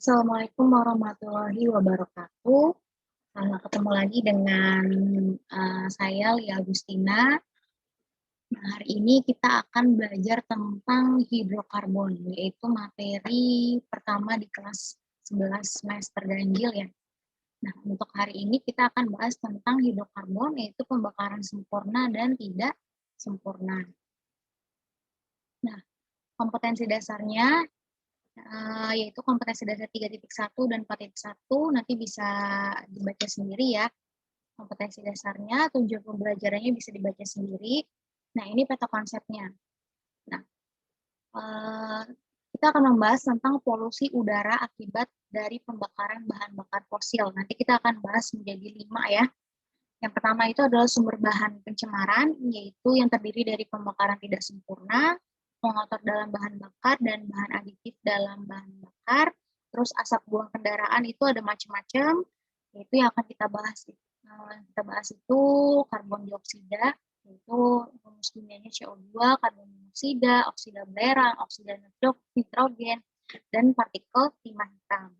Assalamualaikum warahmatullahi wabarakatuh. Ketemu lagi dengan saya Lia Agustina. Nah, hari ini kita akan belajar tentang hidrokarbon, yaitu materi pertama di kelas 11 semester ganjil ya. Nah, untuk hari ini kita akan bahas tentang hidrokarbon, yaitu pembakaran sempurna dan tidak sempurna. Nah, kompetensi dasarnya yaitu kompetensi dasar 3.1 dan 4.1, nanti bisa dibaca sendiri ya. Kompetensi dasarnya, tujuan pembelajarannya bisa dibaca sendiri. Nah, ini peta konsepnya. Nah, kita akan membahas tentang polusi udara akibat dari pembakaran bahan bakar fosil. Nanti kita akan bahas menjadi 5 ya. Yang pertama itu adalah sumber bahan pencemaran, yaitu yang terdiri dari pembakaran tidak sempurna, pengotor dalam bahan bakar, dan bahan aditif dalam bahan bakar. Terus asap buang kendaraan itu ada macam-macam, yaitu yang akan kita bahas. Kita bahas itu karbon dioksida, yaitu rumus kimianya CO2, karbon monoksida, oksida belerang, oksida nitrogen, dan partikel timah hitam.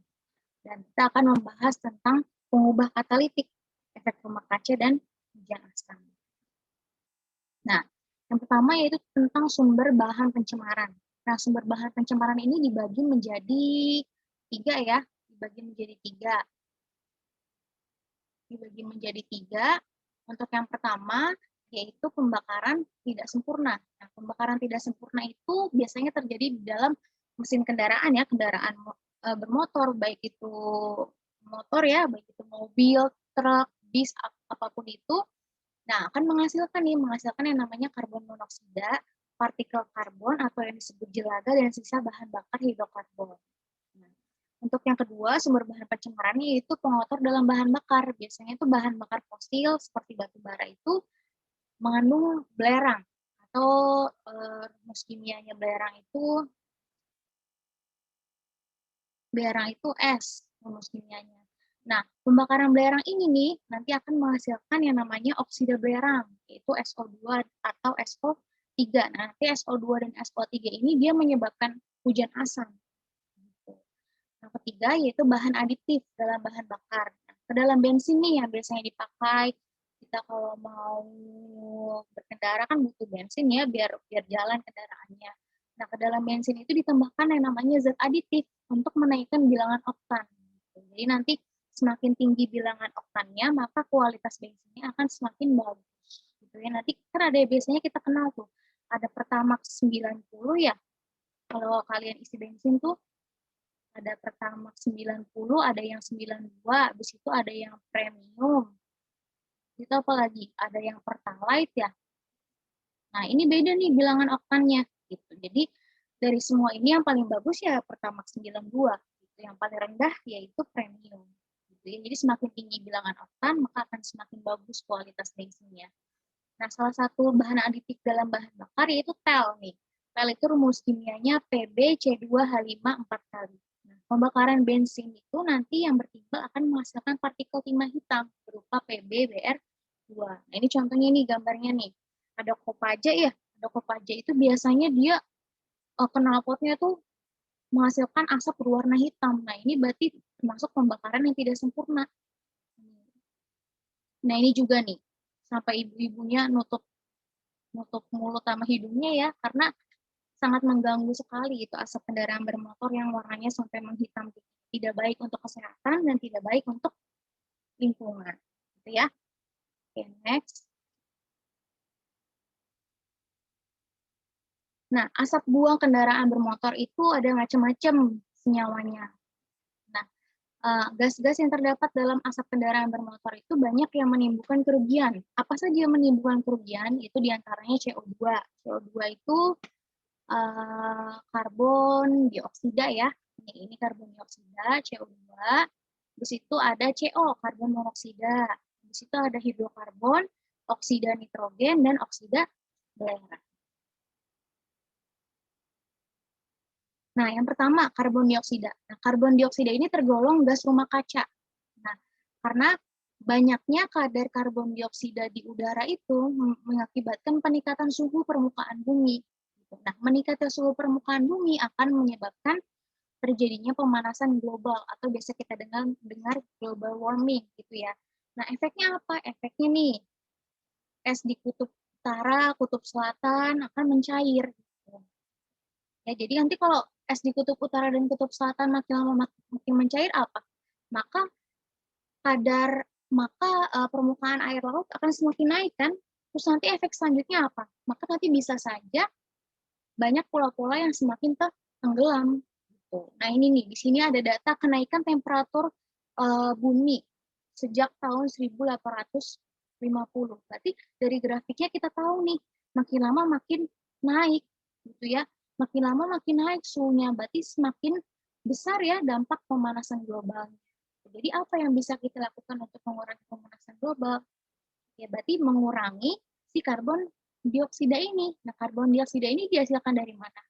Dan kita akan membahas tentang pengubah katalitik, efek rumah kaca, dan hujan asam. Nah, yang pertama yaitu tentang sumber bahan pencemaran. Nah, sumber bahan pencemaran ini dibagi menjadi 3 ya, dibagi menjadi 3. Dibagi menjadi 3. Untuk yang pertama, yaitu pembakaran tidak sempurna. Nah, pembakaran tidak sempurna itu biasanya terjadi di dalam mesin kendaraan ya, kendaraan bermotor, baik itu motor ya, baik itu mobil, truk, bis, apapun itu. Nah, akan menghasilkan yang namanya karbon monoksida, partikel karbon atau yang disebut jelaga, dan sisa bahan bakar hidrokarbon. Nah, untuk yang kedua, sumber bahan pencemarannya itu pengotor dalam bahan bakar. Biasanya itu bahan bakar fosil seperti batu bara itu mengandung belerang atau rumus kimianya belerang itu S, rumus kimianya. Nah, pembakaran belerang ini nih nanti akan menghasilkan yang namanya oksida belerang, yaitu SO2 atau SO3. Nah, nanti SO2 dan SO3 ini dia menyebabkan hujan asam. Yang ketiga yaitu bahan aditif dalam bahan bakar. Nah, ke dalam bensin nih yang biasanya dipakai kita kalau mau berkendara kan butuh bensin ya biar jalan kendaraannya. Nah, ke dalam bensin itu ditambahkan yang namanya zat aditif untuk menaikkan bilangan oktan. Jadi nanti semakin tinggi bilangan oktannya, maka kualitas bensinnya akan semakin bagus. Gitu ya. Nanti kan ada biasanya kita kenal tuh, ada Pertamax 90 ya. Kalau kalian isi bensin tuh ada Pertamax 90, ada yang 92, habis itu ada yang premium. Itu apa lagi? Ada yang Pertalite ya. Nah, ini beda nih bilangan oktannya gitu. Jadi dari semua ini yang paling bagus ya Pertamax 92 gitu. Yang paling rendah yaitu premium. Gitu ya. Jadi semakin tinggi bilangan oktan, maka akan semakin bagus kualitas bensinnya. Nah, salah satu bahan aditif dalam bahan bakar yaitu tel nih. Tel itu rumus kimianya PbC2H5 4 kali. Nah, pembakaran bensin itu nanti yang bertimbal akan menghasilkan partikel timah hitam berupa PbBr2. Nah, ini contohnya nih gambarnya nih. Ada Kopaja ya. Ada Kopaja itu biasanya dia knalpotnya tuh menghasilkan asap berwarna hitam. Nah, ini berarti termasuk pembakaran yang tidak sempurna. Nah, ini juga nih, sampai ibu-ibunya nutup mulut sama hidungnya ya, karena sangat mengganggu sekali itu asap kendaraan bermotor yang warnanya sampai menghitam. Tidak baik untuk kesehatan dan tidak baik untuk lingkungan. Gitu ya. Oke, next. Nah, asap buang kendaraan bermotor itu ada macam-macam senyawanya. Nah, gas-gas yang terdapat dalam asap kendaraan bermotor itu banyak yang menimbulkan kerugian. Apa saja yang menimbulkan kerugian? Itu diantaranya CO2. CO2 itu karbon dioksida ya. Ini karbon dioksida, CO2. Di situ ada CO, karbon monoksida. Di situ ada hidrokarbon, oksida nitrogen, dan oksida belerang. Nah, yang pertama karbon dioksida. Nah, karbon dioksida ini tergolong gas rumah kaca. Nah, karena banyaknya kadar karbon dioksida di udara itu mengakibatkan peningkatan suhu permukaan bumi. Nah, meningkatnya suhu permukaan bumi akan menyebabkan terjadinya pemanasan global atau biasa kita dengar global warming gitu ya. Nah, efeknya apa? Efeknya nih, es di kutub utara, kutub selatan akan mencair. Gitu. Ya, jadi nanti kalau es di kutub utara dan kutub selatan makin lama makin mencair apa? Maka permukaan air laut akan semakin naik kan? Terus nanti efek selanjutnya apa? Maka nanti bisa saja banyak pulau-pulau yang semakin tenggelam. Gitu. Nah ini nih, di sini ada data kenaikan temperatur bumi sejak tahun 1850. Berarti dari grafiknya kita tahu nih, makin lama makin naik, gitu ya. Makin lama makin naik suhunya, berarti semakin besar ya dampak pemanasan global. Jadi apa yang bisa kita lakukan untuk mengurangi pemanasan global? Ya berarti mengurangi si karbon dioksida ini. Nah, karbon dioksida ini dihasilkan dari mana?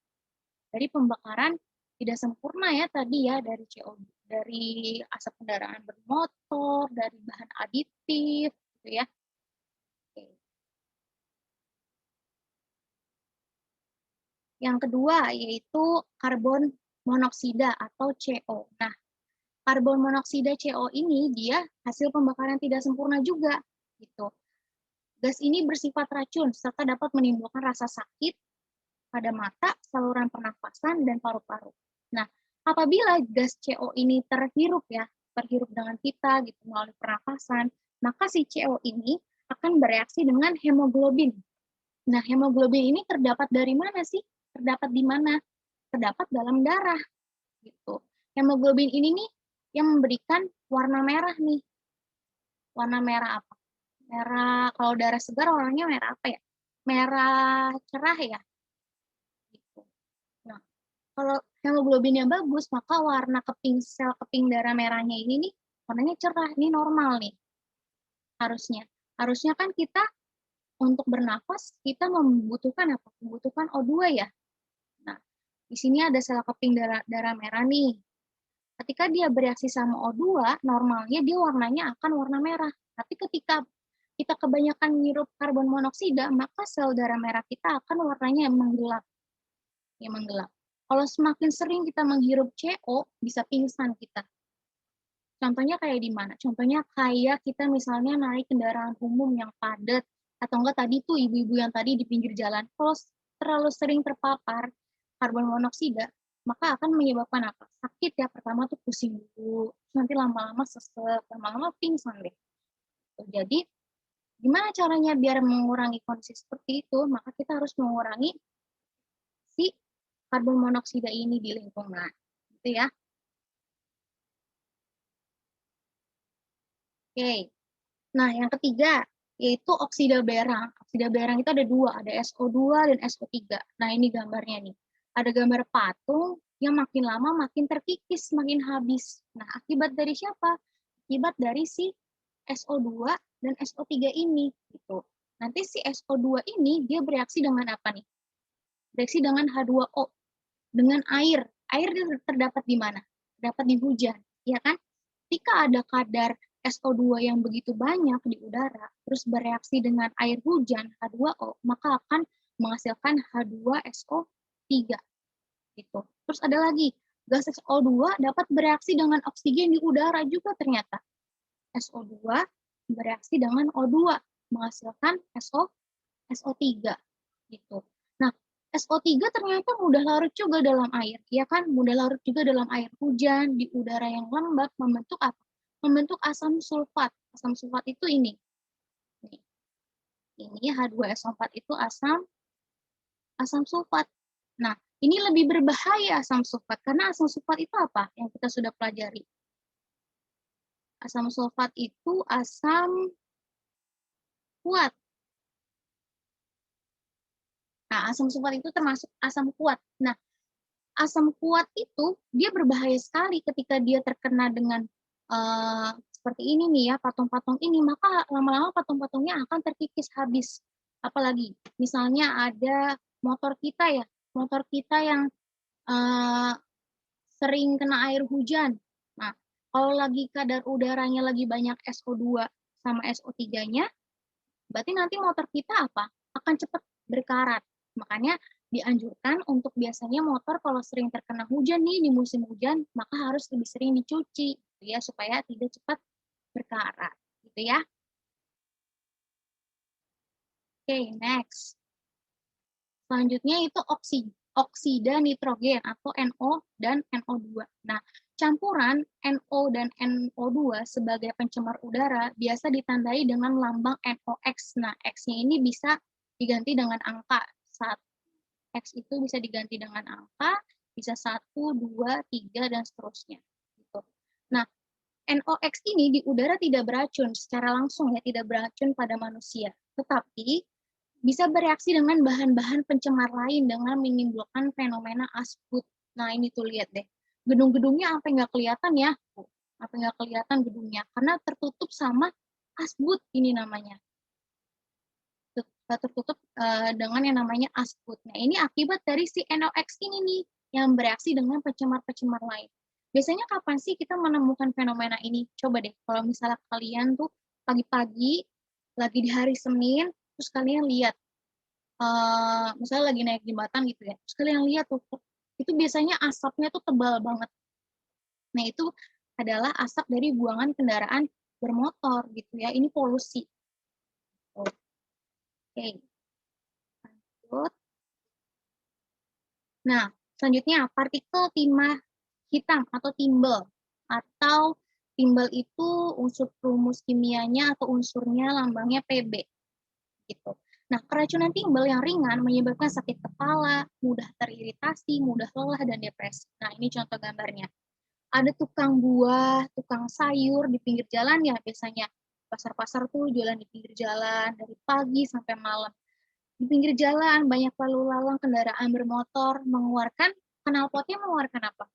Dari pembakaran tidak sempurna ya tadi ya, dari CO2, dari asap kendaraan bermotor, dari bahan aditif, gitu ya. Oke. Yang kedua yaitu karbon monoksida atau CO. Nah, karbon monoksida CO ini dia hasil pembakaran tidak sempurna juga, gitu. Gas ini bersifat racun serta dapat menimbulkan rasa sakit pada mata, saluran pernafasan, dan paru-paru. Nah, apabila gas CO ini terhirup ya, terhirup dengan kita gitu melalui pernafasan, maka si CO ini akan bereaksi dengan hemoglobin. Nah, hemoglobin ini terdapat dari mana sih? Terdapat di mana? Terdapat dalam darah gitu. Hemoglobin ini nih yang memberikan warna merah nih. Warna merah apa? Merah, kalau darah segar warnanya merah apa ya? Merah cerah ya. Gitu. Nah, kalau hemoglobinnya bagus, maka warna sel keping darah merahnya ini nih, warnanya cerah, ini normal nih, harusnya. Harusnya kan kita untuk bernafas, kita membutuhkan apa? Membutuhkan O2 ya. Nah, di sini ada sel keping darah merah nih. Ketika dia bereaksi sama O2, normalnya dia warnanya akan warna merah. Tapi ketika kita kebanyakan menghirup karbon monoksida, maka sel darah merah kita akan warnanya menggelap. Ya, menggelap. Kalau semakin sering kita menghirup CO, bisa pingsan kita. Contohnya kayak di mana? Contohnya kayak kita misalnya naik kendaraan umum yang padat, atau enggak tadi tuh ibu-ibu yang tadi di pinggir jalan. Kalau terlalu sering terpapar karbon monoksida, maka akan menyebabkan apa? Sakit ya, pertama tuh pusing dulu, nanti lama-lama sesek, lama-lama pingsan deh. Jadi, gimana caranya biar mengurangi kondisi seperti itu? Maka kita harus mengurangi si karbon monoksida ini di lingkungan. Gitu ya. Oke. Nah, yang ketiga yaitu oksida belerang. Oksida belerang itu ada dua, ada SO2 dan SO3. Nah, ini gambarnya nih. Ada gambar patung yang makin lama makin terkikis, makin habis. Nah, akibat dari siapa? Akibat dari si SO2 dan SO3 ini. Gitu. Nanti si SO2 ini dia bereaksi dengan apa nih? Bereaksi dengan H2O, dengan air. Air terdapat di mana? Terdapat di hujan, ya kan? Ketika ada kadar SO2 yang begitu banyak di udara, terus bereaksi dengan air hujan H2O, maka akan menghasilkan H2SO3. Gitu. Terus ada lagi, gas SO2 dapat bereaksi dengan oksigen di udara juga ternyata. SO2 bereaksi dengan O2, menghasilkan SO3. Gitu. Nah, SO3 ternyata mudah larut juga dalam air, ya kan? Mudah larut juga dalam air hujan, di udara yang lembab, membentuk apa? Membentuk asam sulfat. Asam sulfat itu ini. Ini H2SO4 itu asam sulfat. Nah, ini lebih berbahaya asam sulfat, karena asam sulfat itu apa? Yang kita sudah pelajari. Asam sulfat itu asam kuat. Nah, asam sulfat itu termasuk asam kuat. Nah, asam kuat itu dia berbahaya sekali ketika dia terkena dengan seperti ini nih ya, patung-patung ini, maka lama-lama patung-patungnya akan terkikis habis. Apalagi misalnya ada motor kita ya, motor kita yang uh, sering kena air hujan. Nah, kalau lagi kadar udaranya lagi banyak SO2 sama SO3-nya, berarti nanti motor kita apa? Akan cepat berkarat. Makanya dianjurkan untuk biasanya motor kalau sering terkena hujan nih di musim hujan, maka harus lebih sering dicuci gitu ya supaya tidak cepat berkarat gitu ya. Oke, next. Selanjutnya itu oksida nitrogen atau NO dan NO2. Nah, campuran NO dan NO2 sebagai pencemar udara biasa ditandai dengan lambang NOx. Nah, X-nya ini bisa diganti dengan angka. Saat X itu bisa diganti dengan angka, bisa 1, 2, 3, dan seterusnya. Gitu. Nah, NOx ini di udara tidak beracun secara langsung ya, tidak beracun pada manusia. Tetapi bisa bereaksi dengan bahan-bahan pencemar lain dengan menimbulkan fenomena asbut. Nah, ini tuh lihat deh. Gedung-gedungnya sampai nggak kelihatan ya. Sampai nggak kelihatan gedungnya. Karena tertutup sama asbut ini namanya. Tertutup dengan yang namanya asbut. Nah, ini akibat dari si NOx ini nih yang bereaksi dengan pencemar-pencemar lain. Biasanya kapan sih kita menemukan fenomena ini? Coba deh, kalau misalnya kalian tuh pagi-pagi lagi di hari Senin, terus kalian lihat misalnya lagi naik jembatan gitu ya, terus kalian lihat tuh, itu biasanya asapnya tuh tebal banget. Nah, itu adalah asap dari buangan kendaraan bermotor gitu ya, ini polusi. Oke, lanjut. Nah, selanjutnya partikel timah hitam atau timbel. Atau timbel itu unsur rumus kimianya atau unsurnya lambangnya Pb gitu. Nah, keracunan timbel yang ringan menyebabkan sakit kepala, mudah teriritasi, mudah lelah, dan depresi. Nah, ini contoh gambarnya. Ada tukang buah, tukang sayur di pinggir jalan ya biasanya. Pasar-pasar tuh jualan di pinggir jalan dari pagi sampai malam. Di pinggir jalan banyak lalu lalang kendaraan bermotor mengeluarkan knalpotnya mengeluarkan apa?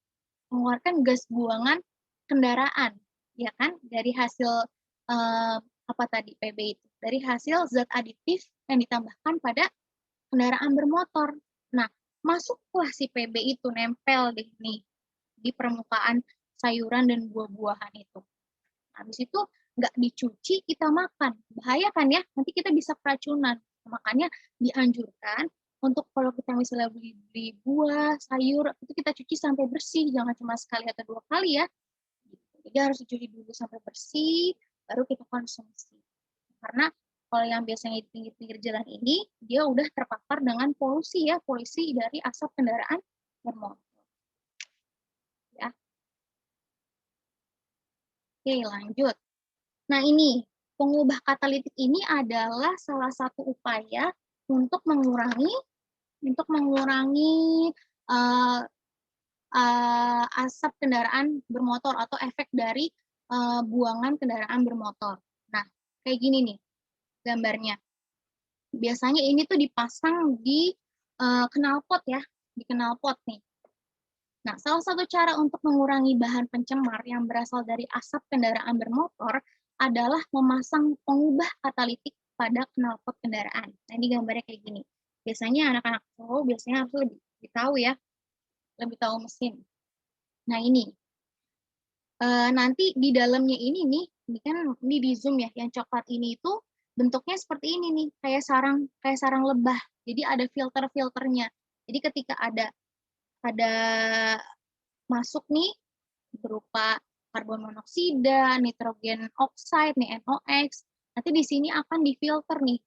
Mengeluarkan gas buangan kendaraan, ya kan? Dari hasil apa tadi PB itu? Dari hasil zat aditif yang ditambahkan pada kendaraan bermotor. Nah, masuklah si PB itu nempel deh nih di permukaan sayuran dan buah-buahan itu. Habis itu nggak dicuci kita makan, bahaya kan ya? Nanti kita bisa keracunan. Makanya dianjurkan untuk kalau kita misalnya beli buah, sayur, itu kita cuci sampai bersih, jangan cuma sekali atau 2 kali ya. Jadi harus dicuci dulu sampai bersih, baru kita konsumsi. Karena kalau yang biasanya di pinggir-pinggir jalan ini, dia udah terpapar dengan polusi ya, polusi dari asap kendaraan bermotor. Ya. Oke, lanjut. Nah ini, pengubah katalitik ini adalah salah satu upaya untuk mengurangi uh, asap kendaraan bermotor atau efek dari buangan kendaraan bermotor. Nah, kayak gini nih gambarnya. Biasanya ini tuh dipasang di knalpot ya, di knalpot nih. Nah, salah satu cara untuk mengurangi bahan pencemar yang berasal dari asap kendaraan bermotor adalah memasang pengubah katalitik pada knalpot kendaraan. Nah, ini gambarnya kayak gini. Biasanya anak-anak cowok biasanya harus lebih tahu ya, lebih tahu mesin. Nah, ini nanti di dalamnya ini nih, ini kan ini di zoom ya, yang coklat ini itu bentuknya seperti ini nih, kayak sarang lebah. Jadi ada filter-filternya. Jadi ketika ada masuk nih berupa karbon monoksida, nitrogen oxide, nih NOx. Nanti di sini akan difilter nih.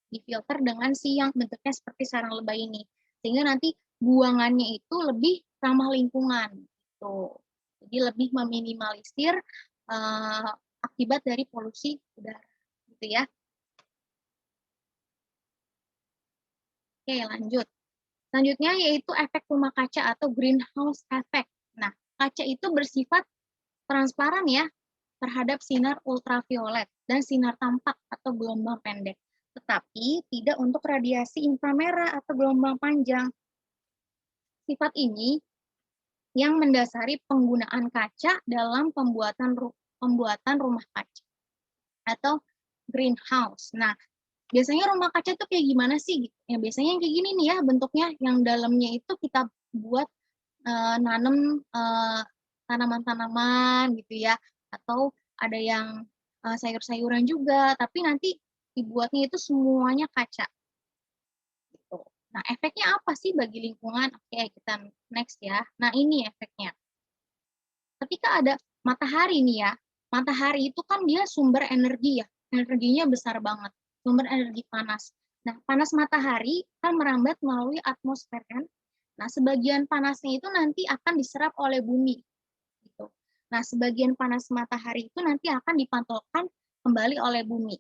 Difilter dengan si yang bentuknya seperti sarang lebah ini. Sehingga nanti buangannya itu lebih ramah lingkungan. Gitu. Jadi lebih meminimalisir akibat dari polusi udara. Gitu ya. Oke, lanjut. Selanjutnya yaitu efek rumah kaca atau greenhouse effect. Nah, kaca itu bersifat transparan ya terhadap sinar ultraviolet dan sinar tampak atau gelombang pendek, tetapi tidak untuk radiasi inframerah atau gelombang panjang. Sifat ini yang mendasari penggunaan kaca dalam pembuatan rumah kaca atau greenhouse. Nah, biasanya rumah kaca tuh kayak gimana sih? Ya biasanya kayak gini nih ya bentuknya, yang dalamnya itu kita buat nanam tanaman-tanaman gitu ya, atau ada yang sayur-sayuran juga, tapi nanti dibuatnya itu semuanya kaca. Gitu. Nah, efeknya apa sih bagi lingkungan? Oke, kita next ya. Nah, ini efeknya. Ketika ada matahari nih ya, matahari itu kan dia sumber energi ya, energinya besar banget, sumber energi panas. Nah, panas matahari kan merambat melalui atmosfer kan. Nah, sebagian panasnya itu nanti akan diserap oleh bumi gitu. Nah, sebagian panas matahari itu nanti akan dipantulkan kembali oleh bumi.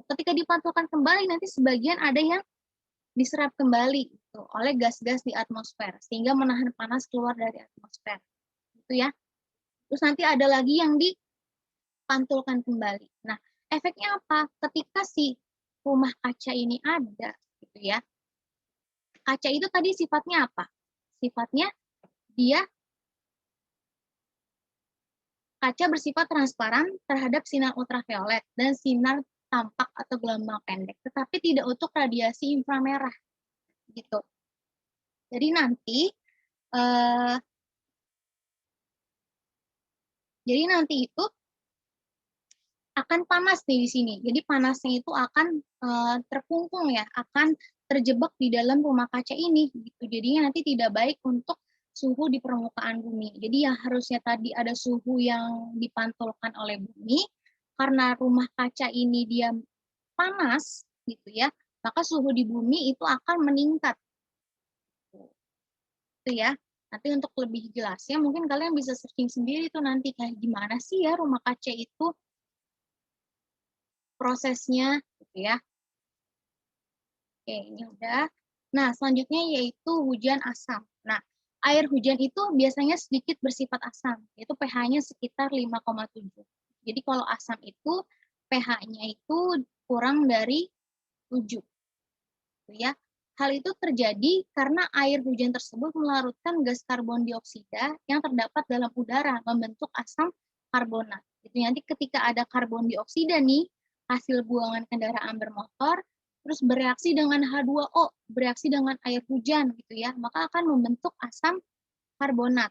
Ketika dipantulkan kembali nanti sebagian ada yang diserap kembali gitu, oleh gas-gas di atmosfer sehingga menahan panas keluar dari atmosfer. Itu ya. Terus nanti ada lagi yang dipantulkan kembali. Nah, efeknya apa? Ketika si rumah kaca ini ada, gitu ya. Kaca itu tadi sifatnya apa? Sifatnya dia kaca bersifat transparan terhadap sinar ultraviolet dan sinar tampak atau gelombang pendek, tetapi tidak untuk radiasi inframerah, gitu. Jadi nanti eh, itu akan panas nih di sini. Jadi panasnya itu akan terkungkung ya, akan terjebak di dalam rumah kaca ini gitu. Jadinya nanti tidak baik untuk suhu di permukaan bumi. Jadi yang harusnya tadi ada suhu yang dipantulkan oleh bumi, karena rumah kaca ini dia panas gitu ya, maka suhu di bumi itu akan meningkat. Itu ya. Nanti untuk lebih jelasnya mungkin kalian bisa searching sendiri tuh nanti kayak gimana sih ya rumah kaca itu prosesnya gitu ya. Oke, ini udah. Nah, selanjutnya yaitu hujan asam. Nah, air hujan itu biasanya sedikit bersifat asam, yaitu pH-nya sekitar 5,7. Jadi kalau asam itu pH-nya itu kurang dari 7. Gitu ya. Hal itu terjadi karena air hujan tersebut melarutkan gas karbon dioksida yang terdapat dalam udara membentuk asam karbonat. Itu nanti ketika ada karbon dioksida nih, hasil buangan kendaraan bermotor, terus bereaksi dengan H2O, bereaksi dengan air hujan gitu ya, maka akan membentuk asam karbonat.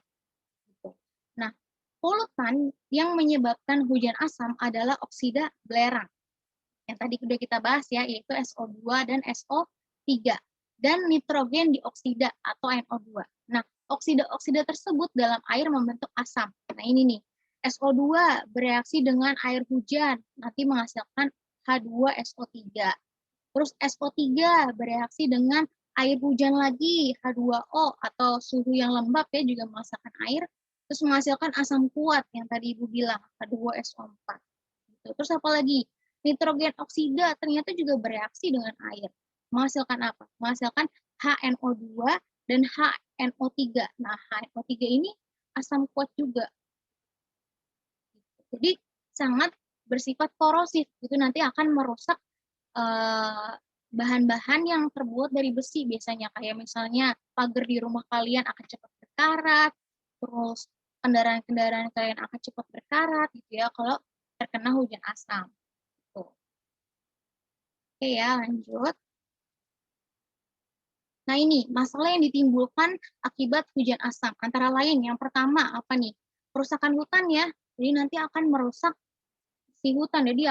Gitu. Nah, polutan yang menyebabkan hujan asam adalah oksida belerang. Yang tadi sudah kita bahas ya, yaitu SO2 dan SO3. Dan nitrogen dioksida atau NO2. Nah, oksida-oksida tersebut dalam air membentuk asam. Nah, ini nih, SO2 bereaksi dengan air hujan, nanti menghasilkan H2SO3. Terus SO3 bereaksi dengan air hujan lagi, H2O atau suhu yang lembab ya juga menghasilkan air, terus menghasilkan asam kuat yang tadi Ibu bilang, H2SO4. Gitu. Terus apa lagi? Nitrogen oksida ternyata juga bereaksi dengan air. Menghasilkan apa? Menghasilkan HNO2 dan HNO3. Nah, HNO3 ini asam kuat juga. Jadi sangat bersifat korosif. Itu nanti akan merusak bahan-bahan yang terbuat dari besi biasanya. Kayak misalnya pagar di rumah kalian akan cepat berkarat, terus kendaraan-kendaraan kalian akan cepat berkarat gitu ya kalau terkena hujan asam. Oke ya, lanjut. Nah ini, masalah yang ditimbulkan akibat hujan asam. Antara lain, yang pertama apa nih? Perusakan hutan ya. Jadi nanti akan merusak si hutan. Jadi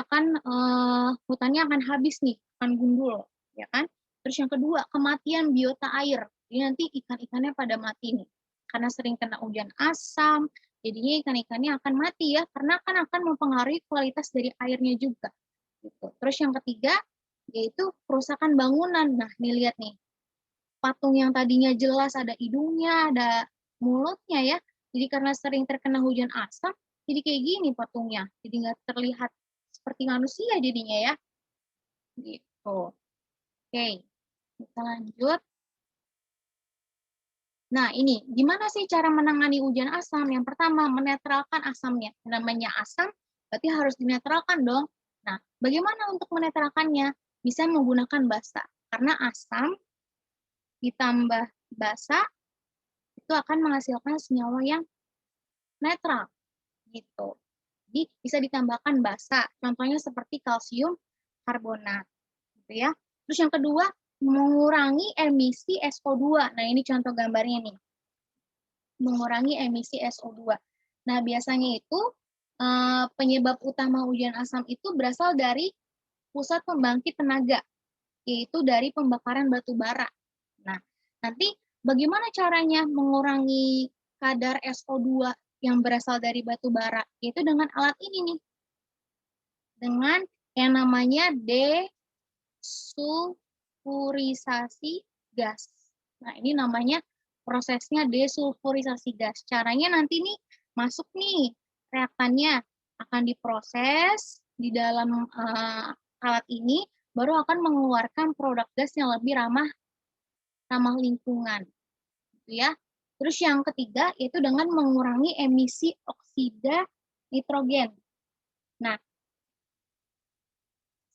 hutannya akan habis nih, akan gundul. Ya kan? Terus yang kedua, kematian biota air. Jadi nanti ikan-ikannya pada mati nih. Karena sering kena hujan asam, jadinya ikan-ikannya akan mati ya. Karena akan mempengaruhi kualitas dari airnya juga. Gitu. Terus yang ketiga, yaitu kerusakan bangunan. Nah, nih lihat nih, patung yang tadinya jelas ada hidungnya, ada mulutnya ya. Jadi karena sering terkena hujan asam, jadi kayak gini patungnya. Jadi nggak terlihat seperti manusia jadinya ya. Gitu. Oke, kita lanjut. Nah, ini gimana sih cara menangani hujan asam? Yang pertama, menetralkan asamnya. Namanya asam, berarti harus dinetralkan dong. Nah, bagaimana untuk menetralkannya? Bisa menggunakan basa. Karena asam ditambah basa itu akan menghasilkan senyawa yang netral gitu. Jadi bisa ditambahkan basa, contohnya seperti kalsium karbonat gitu ya. Terus yang kedua, mengurangi emisi SO2. Nah, ini contoh gambarnya nih. Mengurangi emisi SO2. Nah, biasanya itu penyebab utama hujan asam itu berasal dari pusat pembangkit tenaga, yaitu dari pembakaran batu bara. Nah, Nanti bagaimana caranya mengurangi kadar SO2 yang berasal dari batu bara? Yaitu dengan alat ini nih, dengan yang namanya desulfurisasi gas. Nah, ini namanya prosesnya desulfurisasi gas. Caranya nanti nih, masuk nih reaktannya, akan diproses di dalam alat ini, baru akan mengeluarkan produk gas yang lebih ramah lingkungan, gitu ya. Terus yang ketiga, yaitu dengan mengurangi emisi oksida nitrogen. Nah,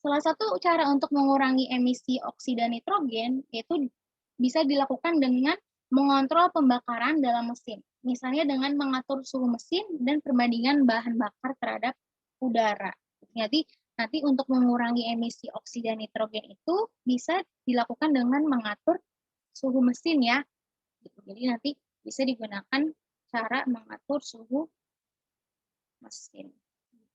salah satu cara untuk mengurangi emisi oksida nitrogen yaitu bisa dilakukan dengan mengontrol pembakaran dalam mesin. Misalnya dengan mengatur suhu mesin dan perbandingan bahan bakar terhadap udara. Nanti untuk mengurangi emisi oksida nitrogen itu bisa dilakukan dengan mengatur suhu mesin ya. Jadi nanti bisa digunakan cara mengatur suhu mesin.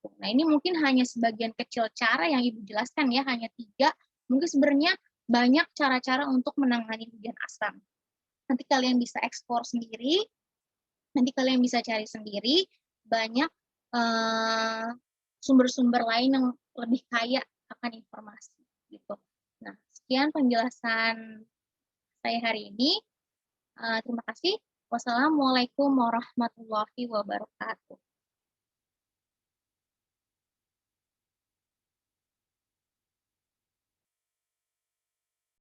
Nah, ini mungkin hanya sebagian kecil cara yang Ibu jelaskan ya, hanya 3. Mungkin sebenarnya banyak cara-cara untuk menangani hujan asam. Nanti kalian bisa eksplor sendiri, nanti kalian bisa cari sendiri, banyak sumber-sumber lain yang lebih kaya akan informasi. Gitu. Nah, sekian penjelasan saya hari ini. Terima kasih. Wassalamualaikum warahmatullahi wabarakatuh.